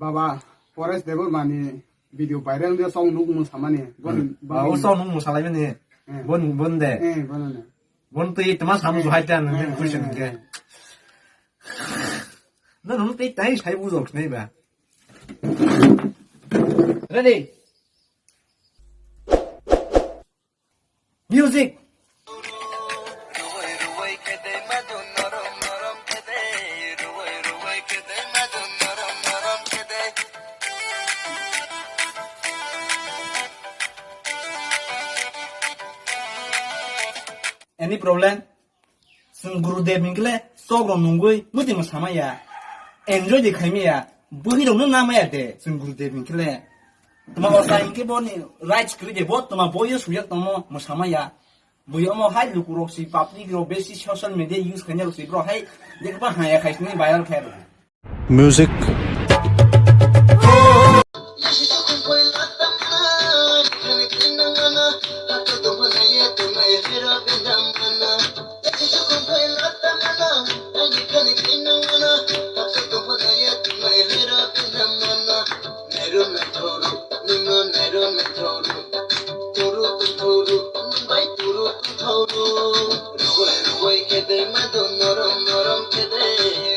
Baba, forest devil mani video viral dia song nuk mu sama ni. Bon song nuk mu sama ni. Bon de. Bon ne. Bon tu itu mas kamu sudah ada nanti question ke. Nah, nanti tu tadi saya butuh ni bah. Ready? Music. Any problem? Sung Gurudev mingkle sogro nungui muti masama ya. Enjoy di kami ya. Buhi dong nama ya de Sung Gurudev mingkle. Tuma osa inke boni rights kerja bot tuma boyo suyak tamo masama ya. Boyo mo hai lukurok si public ro besi social media use kanya si bro hai dekba haya kaisni viral khair. Music. Ruway kede madon norom norom kede